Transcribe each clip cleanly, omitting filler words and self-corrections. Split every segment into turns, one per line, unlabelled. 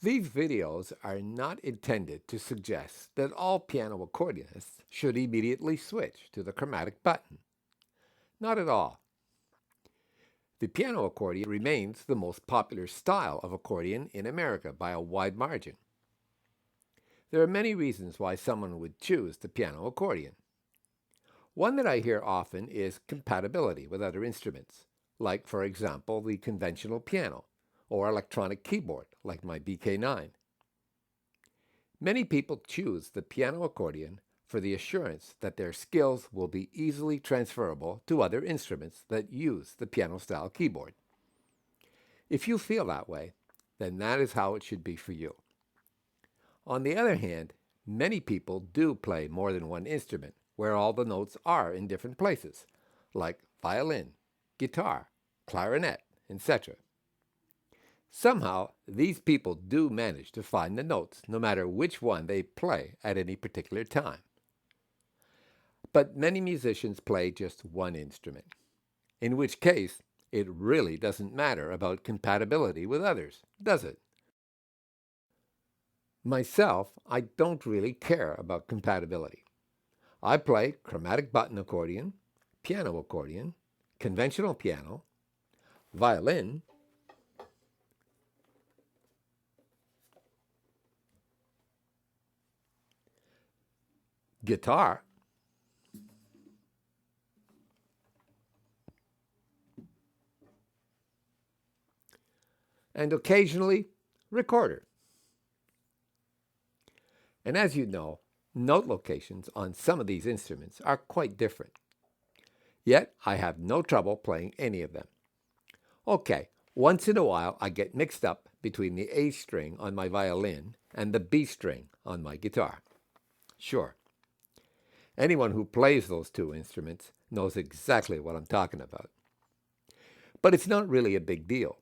These videos are not intended to suggest that all piano accordionists should immediately switch to the chromatic button. Not at all. The piano accordion remains the most popular style of accordion in America by a wide margin. There are many reasons why someone would choose the piano accordion. One that I hear often is compatibility with other instruments, like, for example, the conventional piano or electronic keyboard, like my BK9. Many people choose the piano accordion for the assurance that their skills will be easily transferable to other instruments that use the piano-style keyboard. If you feel that way, then that is how it should be for you. On the other hand, many people do play more than one instrument where all the notes are in different places, like violin, guitar, clarinet, etc. Somehow, these people do manage to find the notes no matter which one they play at any particular time. But many musicians play just one instrument, in which case it really doesn't matter about compatibility with others, does it? Myself, I don't really care about compatibility. I play chromatic button accordion, piano accordion, conventional piano, violin, guitar, and occasionally recorder. And as you know, note locations on some of these instruments are quite different. Yet I have no trouble playing any of them. Okay, once in a while I get mixed up between the A string on my violin and the B string on my guitar. Sure, anyone who plays those two instruments knows exactly what I'm talking about. But it's not really a big deal.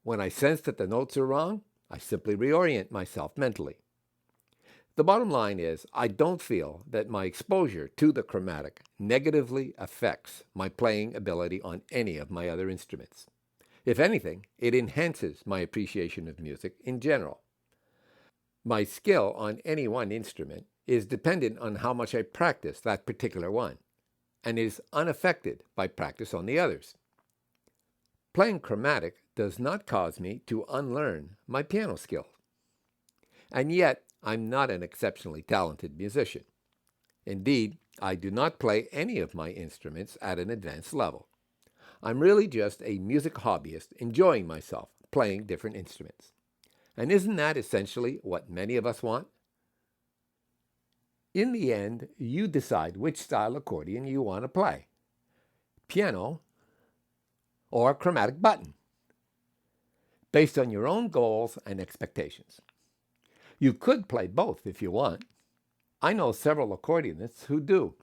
When I sense that the notes are wrong, I simply reorient myself mentally. The bottom line is, I don't feel that my exposure to the chromatic negatively affects my playing ability on any of my other instruments. If anything, it enhances my appreciation of music in general. My skill on any one instrument is dependent on how much I practice that particular one, and is unaffected by practice on the others. Playing chromatic does not cause me to unlearn my piano skills. And yet, I'm not an exceptionally talented musician. Indeed, I do not play any of my instruments at an advanced level. I'm really just a music hobbyist enjoying myself playing different instruments. And isn't that essentially what many of us want? In the end, you decide which style accordion you want to play. Piano or chromatic button, based on your own goals and expectations. You could play both if you want. I know several accordionists who do.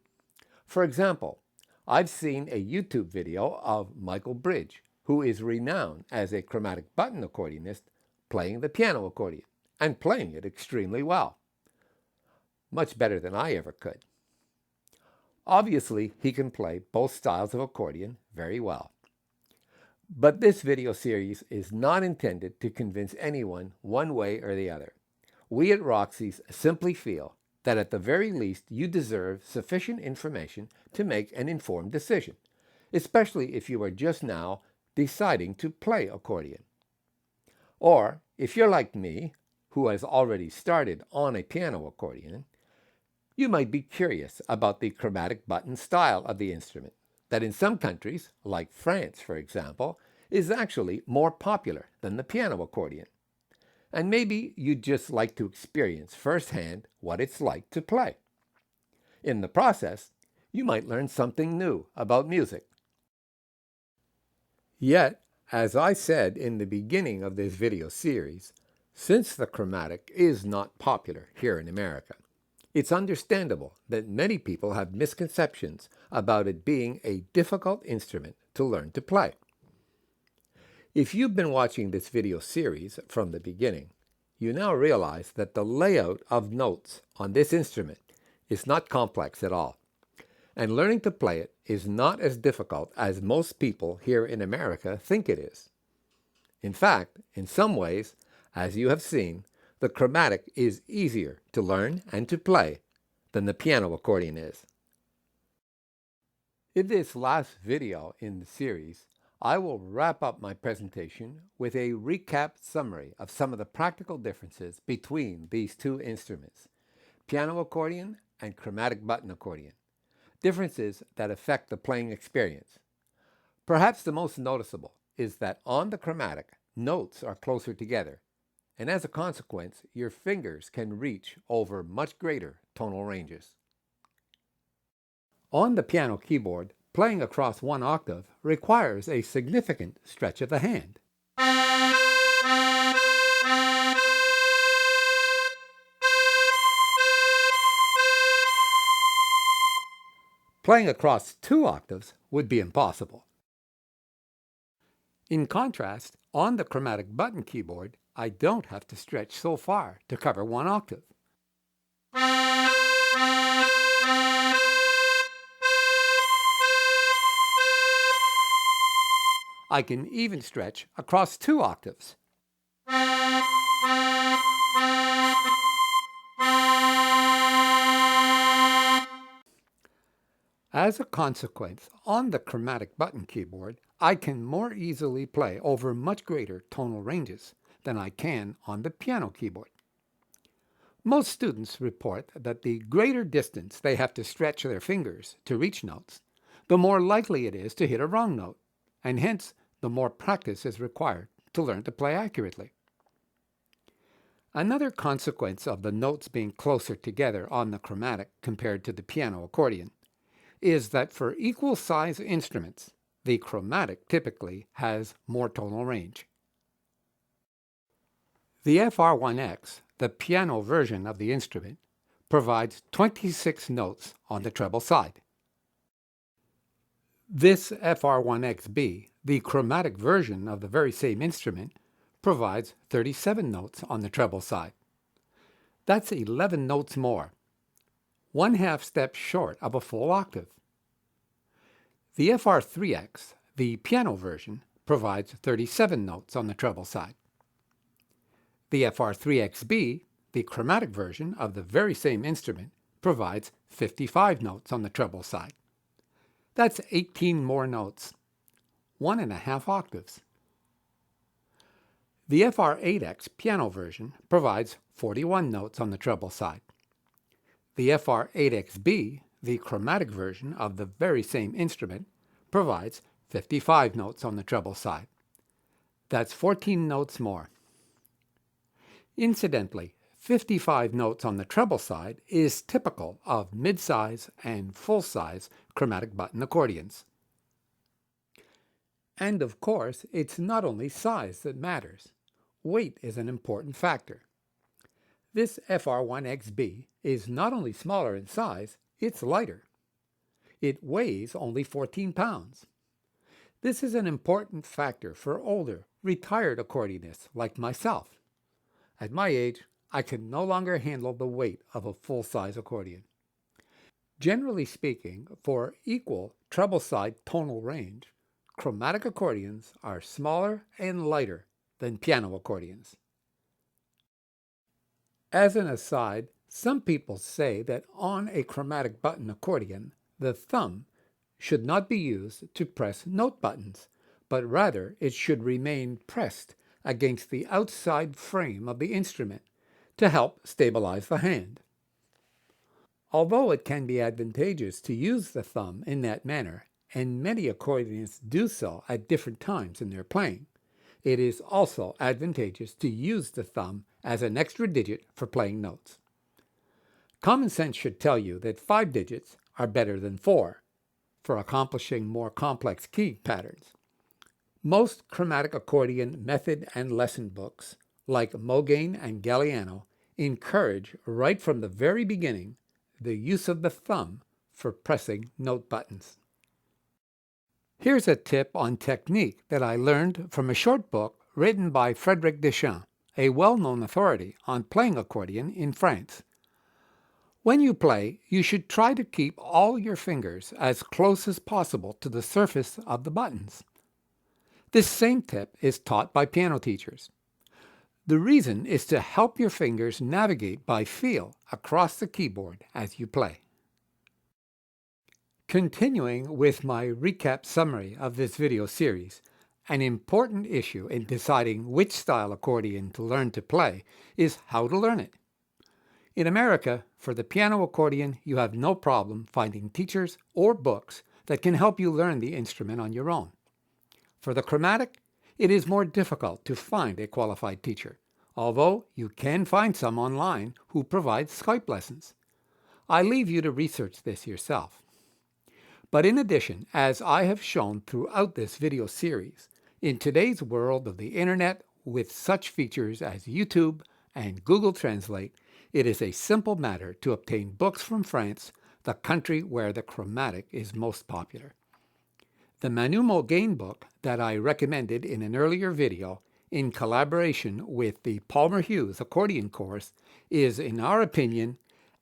For example, I've seen a YouTube video of Michael Bridge, who is renowned as a chromatic button accordionist, playing the piano accordion, and playing it extremely well. Much better than I ever could. Obviously, he can play both styles of accordion very well. But this video series is not intended to convince anyone one way or the other. We at Roxy's simply feel that at the very least you deserve sufficient information to make an informed decision, especially if you are just now deciding to play accordion. Or if you're like me, who has already started on a piano accordion, you might be curious about the chromatic button style of the instrument, that in some countries, like France for example, is actually more popular than the piano accordion. And maybe you'd just like to experience firsthand what it's like to play. In the process, you might learn something new about music. Yet, as I said in the beginning of this video series, since the chromatic is not popular here in America, it's understandable that many people have misconceptions about it being a difficult instrument to learn to play. If you've been watching this video series from the beginning, you now realize that the layout of notes on this instrument is not complex at all, and learning to play it is not as difficult as most people here in America think it is. In fact, in some ways, As you have seen, the chromatic is easier to learn and to play than the piano accordion is. In this last video in the series, I will wrap up my presentation with a recap summary of some of the practical differences between these two instruments, piano accordion and chromatic button accordion, differences that affect the playing experience. Perhaps the most noticeable is that on the chromatic, notes are closer together, and as a consequence, your fingers can reach over much greater tonal ranges. On the piano keyboard, playing across one octave requires a significant stretch of the hand. Playing across 2 octaves would be impossible. In contrast, on the chromatic button keyboard, I don't have to stretch so far to cover 1 octave. I can even stretch across 2 octaves. As a consequence, on the chromatic button keyboard, I can more easily play over much greater tonal ranges than I can on the piano keyboard. Most students report that the greater distance they have to stretch their fingers to reach notes, the more likely it is to hit a wrong note, and hence the more practice is required to learn to play accurately. Another consequence of the notes being closer together on the chromatic compared to the piano accordion is that for equal size instruments, the chromatic typically has more tonal range. The FR1X, the piano version of the instrument, provides 26 notes on the treble side. This FR1XB, the chromatic version of the very same instrument, provides 37 notes on the treble side. That's 11 notes more, 1/2 step short of a full octave. The FR3X, the piano version, provides 37 notes on the treble side. The FR3XB, the chromatic version of the very same instrument, provides 55 notes on the treble side. That's 18 more notes, 1.5 octaves. The FR8X piano version provides 41 notes on the treble side. The FR8XB, the chromatic version of the very same instrument, provides 55 notes on the treble side. That's 14 notes more. Incidentally, 55 notes on the treble side is typical of mid-size and full-size chromatic button accordions. And of course, it's not only size that matters. Weight is an important factor. This FR1XB is not only smaller in size, it's lighter. It weighs only 14 pounds. This is an important factor for older, retired accordionists like myself. At my age, I can no longer handle the weight of a full-size accordion. Generally speaking, for equal treble-side tonal range, chromatic accordions are smaller and lighter than piano accordions. As an aside, some people say that on a chromatic button accordion, the thumb should not be used to press note buttons, but rather it should remain pressed against the outside frame of the instrument to help stabilize the hand. Although it can be advantageous to use the thumb in that manner, and many accordionists do so at different times in their playing, it is also advantageous to use the thumb as an extra digit for playing notes. Common sense should tell you that 5 digits are better than 4 for accomplishing more complex key patterns. Most chromatic accordion method and lesson books, like Mogane and Galliano, encourage right from the very beginning the use of the thumb for pressing note buttons. Here's a tip on technique that I learned from a short book written by Frédéric Deschamps, a well-known authority on playing accordion in France. When you play, you should try to keep all your fingers as close as possible to the surface of the buttons. This same tip is taught by piano teachers. The reason is to help your fingers navigate by feel across the keyboard as you play. Continuing with my recap summary of this video series, an important issue in deciding which style accordion to learn to play is how to learn it. In America, for the piano accordion, you have no problem finding teachers or books that can help you learn the instrument on your own. For the chromatic, it is more difficult to find a qualified teacher, although you can find some online who provide Skype lessons. I leave you to research this yourself. But in addition, as I have shown throughout this video series, in today's world of the internet with such features as YouTube and Google Translate, it is a simple matter to obtain books from France, the country where the chromatic is most popular. The Manu Mulgane book that I recommended in an earlier video, in collaboration with the Palmer Hughes accordion course, is, in our opinion,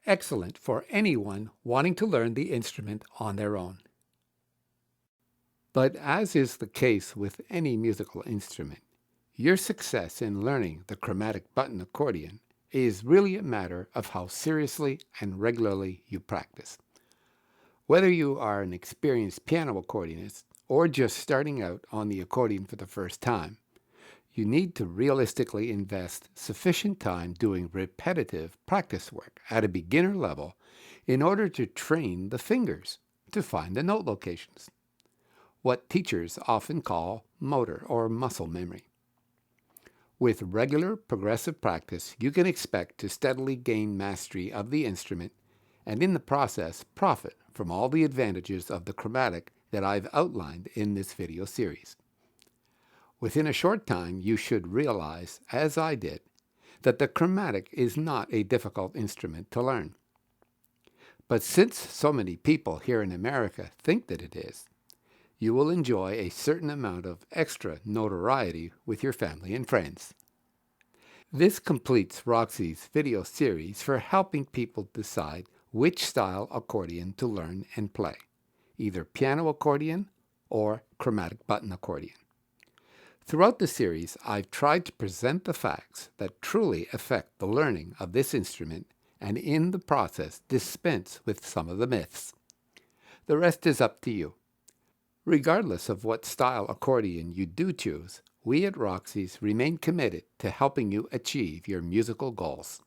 excellent for anyone wanting to learn the instrument on their own. But as is the case with any musical instrument, your success in learning the chromatic button accordion is really a matter of how seriously and regularly you practice. Whether you are an experienced piano accordionist or just starting out on the accordion for the first time, you need to realistically invest sufficient time doing repetitive practice work at a beginner level in order to train the fingers to find the note locations, what teachers often call motor or muscle memory. With regular progressive practice, you can expect to steadily gain mastery of the instrument and in the process profit from all the advantages of the chromatic that I've outlined in this video series. Within a short time, you should realize, as I did, that the chromatic is not a difficult instrument to learn. But since so many people here in America think that it is, you will enjoy a certain amount of extra notoriety with your family and friends. This completes Roxy's video series for helping people decide which style accordion to learn and play, either piano accordion or chromatic button accordion. Throughout the series, I've tried to present the facts that truly affect the learning of this instrument and in the process dispense with some of the myths. The rest is up to you. Regardless of what style accordion you do choose, we at Roxy's remain committed to helping you achieve your musical goals.